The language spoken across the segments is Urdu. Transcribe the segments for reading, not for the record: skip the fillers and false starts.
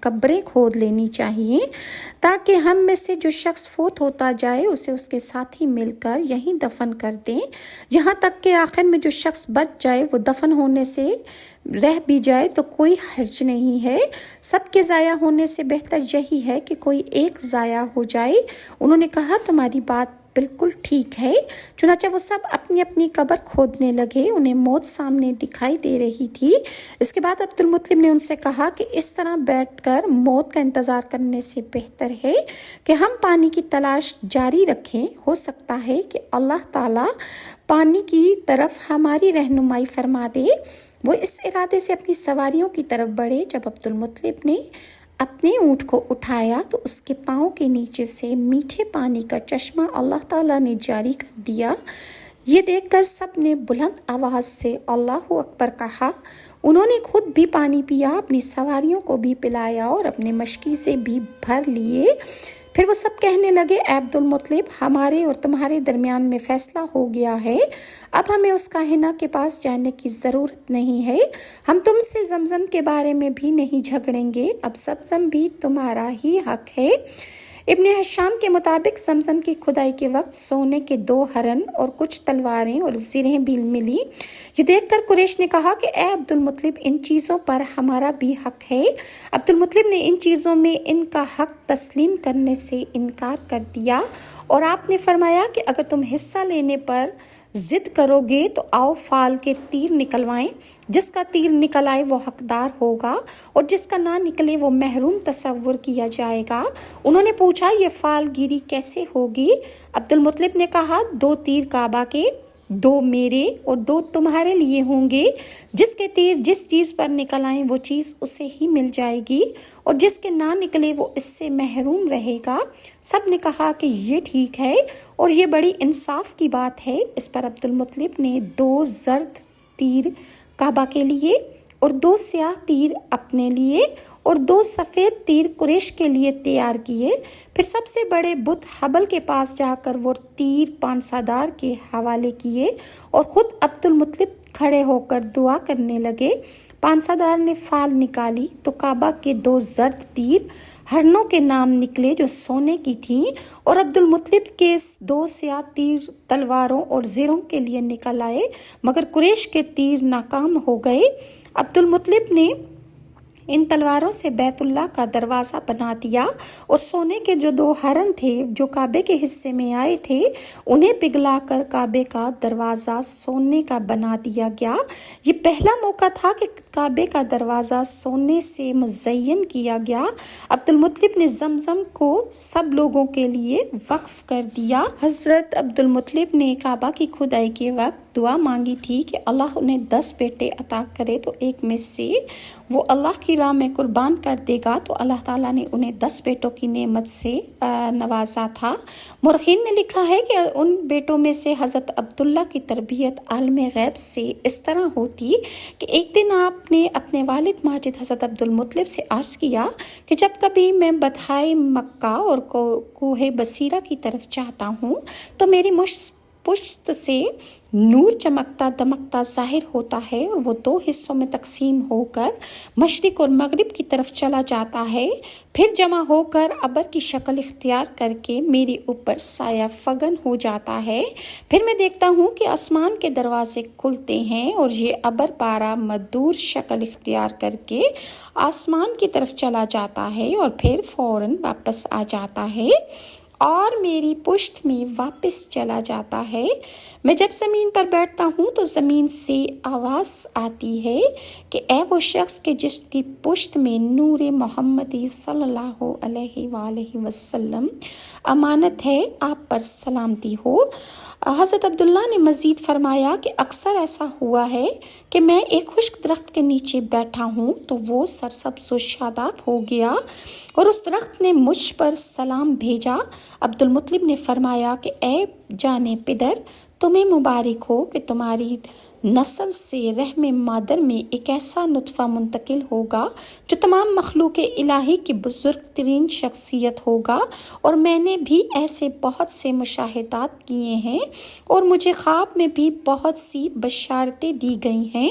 قبریں کھود لینی چاہیے تاکہ ہم میں سے جو شخص فوت ہوتا جائے اسے اس کے ساتھی مل کر یہیں دفن کر دیں، یہاں تک کہ آخر میں جو شخص بچ جائے وہ دفن ہونے سے رہ بھی جائے تو کوئی حرج نہیں ہے۔ سب کے ضائع ہونے سے بہتر یہی ہے کہ کوئی ایک ضائع ہو جائے۔ انہوں نے کہا تمہاری بات بالکل ٹھیک ہے۔ چنانچہ وہ سب اپنی اپنی قبر کھودنے لگے، انہیں موت سامنے دکھائی دے رہی تھی۔ اس کے بعد عبد المطلب نے ان سے کہا کہ اس طرح بیٹھ کر موت کا انتظار کرنے سے بہتر ہے کہ ہم پانی کی تلاش جاری رکھیں، ہو سکتا ہے کہ اللہ تعالیٰ پانی کی طرف ہماری رہنمائی فرما دے۔ وہ اس ارادے سے اپنی سواریوں کی طرف بڑھے۔ جب عبد المطلب نے اپنے اونٹ کو اٹھایا تو اس کے پاؤں کے نیچے سے میٹھے پانی کا چشمہ اللہ تعالیٰ نے جاری کر دیا۔ یہ دیکھ کر سب نے بلند آواز سے اللہ اکبر کہا۔ انہوں نے خود بھی پانی پیا، اپنی سواریوں کو بھی پلایا اور اپنے مشکی سے بھی بھر لیے۔ پھر وہ سب کہنے لگے، اے عبد المطلب، ہمارے اور تمہارے درمیان میں فیصلہ ہو گیا ہے، اب ہمیں اس کاہنہ کے پاس جانے کی ضرورت نہیں ہے۔ ہم تم سے زمزم کے بارے میں بھی نہیں جھگڑیں گے، اب زمزم بھی تمہارا ہی حق ہے۔ ابن حشام کے مطابق زمزم کی کھدائی کے وقت سونے کے 2 ہرن اور کچھ تلواریں اور زرہیں بھی ملی۔ یہ دیکھ کر قریش نے کہا کہ اے عبد المطلب، ان چیزوں پر ہمارا بھی حق ہے۔ عبد المطلب نے ان چیزوں میں ان کا حق تسلیم کرنے سے انکار کر دیا اور آپ نے فرمایا کہ اگر تم حصہ لینے پر ضد کرو گے تو آؤ فال کے تیر نکلوائیں، جس کا تیر نکل آئے وہ حقدار ہوگا اور جس کا نہ نکلے وہ محروم تصور کیا جائے گا۔ انہوں نے پوچھا یہ فال گیری کیسے ہوگی؟ عبد المطلب نے کہا 2 تیر کعبہ کے، 2 میرے اور 2 تمہارے لیے ہوں گے۔ جس کے تیر جس چیز پر نکل آئیں وہ چیز اسے ہی مل جائے گی اور جس کے نہ نکلے وہ اس سے محروم رہے گا۔ سب نے کہا کہ یہ ٹھیک ہے اور یہ بڑی انصاف کی بات ہے۔ اس پر عبد المطلب نے 2 زرد تیر کعبہ کے لیے اور 2 سیاہ تیر اپنے لیے اور 2 سفید تیر قریش کے لیے تیار کیے۔ پھر سب سے بڑے بت حبل کے پاس جا کر وہ تیر پانسادار کے حوالے کیے اور خود عبد المطلب کھڑے ہو کر دعا کرنے لگے۔ پانسادار نے فال نکالی تو کعبہ کے 2 زرد تیر ہرنوں کے نام نکلے جو سونے کی تھیں اور عبد المطلب کے 2 سیاہ تیر تلواروں اور زروں کے لیے نکل آئے، مگر قریش کے تیر ناکام ہو گئے۔ عبد المطلب نے ان تلواروں سے بیت اللہ کا دروازہ بنا دیا اور سونے کے جو 2 ہرن تھے جو کعبے کے حصے میں آئے تھے انہیں پگھلا کر کعبے کا دروازہ سونے کا بنا دیا گیا۔ یہ پہلا موقع تھا کہ کعبے کا دروازہ سونے سے مزین کیا گیا۔ عبد المطلب نے زمزم کو سب لوگوں کے لیے وقف کر دیا۔ حضرت عبد المطلب نے کعبہ کی کھدائی کے وقت دعا مانگی تھی کہ اللہ انہیں 10 بیٹے عطا کرے تو ایک میں سے وہ اللہ کی راہ میں قربان کر دے گا، تو اللہ تعالیٰ نے انہیں 10 بیٹوں کی نعمت سے نوازا تھا۔ مورخین نے لکھا ہے کہ ان بیٹوں میں سے حضرت عبداللہ کی تربیت عالم غیب سے اس طرح ہوتی کہ ایک دن آپ نے اپنے والد ماجد حضرت عبد المطلب سے عرض کیا کہ جب کبھی میں بطحائے مکہ اور کوہ بصیرہ کی طرف جاتا ہوں تو میری پشت سے نور چمکتا دمکتا ظاہر ہوتا ہے اور وہ 2 حصوں میں تقسیم ہو کر مشرق اور مغرب کی طرف چلا جاتا ہے، پھر جمع ہو کر ابر کی شکل اختیار کر کے میرے اوپر سایہ فگن ہو جاتا ہے۔ پھر میں دیکھتا ہوں کہ آسمان کے دروازے کھلتے ہیں اور یہ ابر پارا مدور شکل اختیار کر کے آسمان کی طرف چلا جاتا ہے اور پھر فوراً واپس آ جاتا ہے اور میری پشت میں واپس چلا جاتا ہے۔ میں جب زمین پر بیٹھتا ہوں تو زمین سے آواز آتی ہے کہ اے وہ شخص کہ جس کی پشت میں نور محمدی صلی اللہ علیہ وآلہ وسلم امانت ہے، آپ پر سلامتی ہو۔ حضرت عبداللہ نے مزید فرمایا کہ اکثر ایسا ہوا ہے کہ میں ایک خشک درخت کے نیچے بیٹھا ہوں تو وہ سرسبز و شاداب ہو گیا اور اس درخت نے مجھ پر سلام بھیجا۔ عبد المطلب نے فرمایا کہ اے جان پدر، تمہیں مبارک ہو کہ تمہاری نسل سے رحم مادر میں ایک ایسا نطفہ منتقل ہوگا جو تمام مخلوق الہی کی بزرگ ترین شخصیت ہوگا، اور میں نے بھی ایسے بہت سے مشاہدات کیے ہیں اور مجھے خواب میں بھی بہت سی بشارتیں دی گئی ہیں۔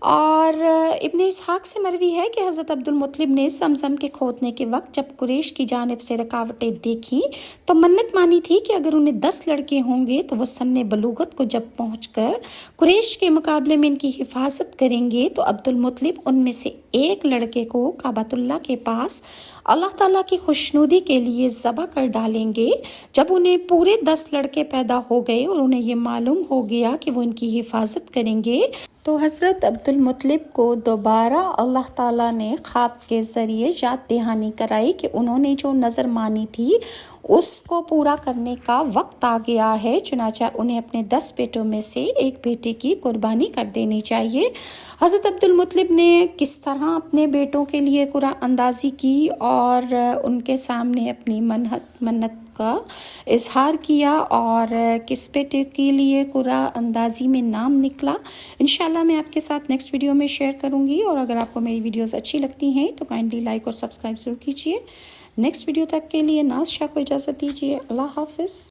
اور ابن اسحاق سے مروی ہے کہ حضرت عبدالمطلب نے زمزم کے کھودنے کے وقت جب قریش کی جانب سے رکاوٹیں دیکھیں تو منت مانی تھی کہ اگر انہیں 10 لڑکے ہوں گے تو وہ سن بلوغت کو جب پہنچ کر قریش کے مقابلے میں ان کی حفاظت کریں گے تو عبدالمطلب ان میں سے ایک لڑکے کو کعبۃ اللہ کے پاس اللہ تعالیٰ کی خوشنودی کے لیے ذبح کر ڈالیں گے۔ جب انہیں پورے 10 لڑکے پیدا ہو گئے اور انہیں یہ معلوم ہو گیا کہ وہ ان کی حفاظت کریں گے تو حضرت عبدالمطلب کو دوبارہ اللہ تعالیٰ نے خواب کے ذریعے یاد دہانی کرائی کہ انہوں نے جو نظر مانی تھی اس کو پورا کرنے کا وقت آ گیا ہے، چنانچہ انہیں اپنے 10 بیٹوں میں سے ایک بیٹے کی قربانی کر دینی چاہیے۔ حضرت عبدالمطلب نے کس طرح اپنے بیٹوں کے لیے قرآن اندازی کی اور ان کے سامنے اپنی منت کا اظہار کیا اور کس بیٹے کے لیے قرآن اندازی میں نام نکلا، انشاءاللہ میں آپ کے ساتھ نیکسٹ ویڈیو میں شیئر کروں گی۔ اور اگر آپ کو میری ویڈیوز اچھی لگتی ہیں تو کائنڈلی لائک اور سبسکرائب ضرور کیجیے۔ نیکسٹ ویڈیو تک کے لیے ناز شاہ کو اجازت دیجیے۔ اللہ حافظ۔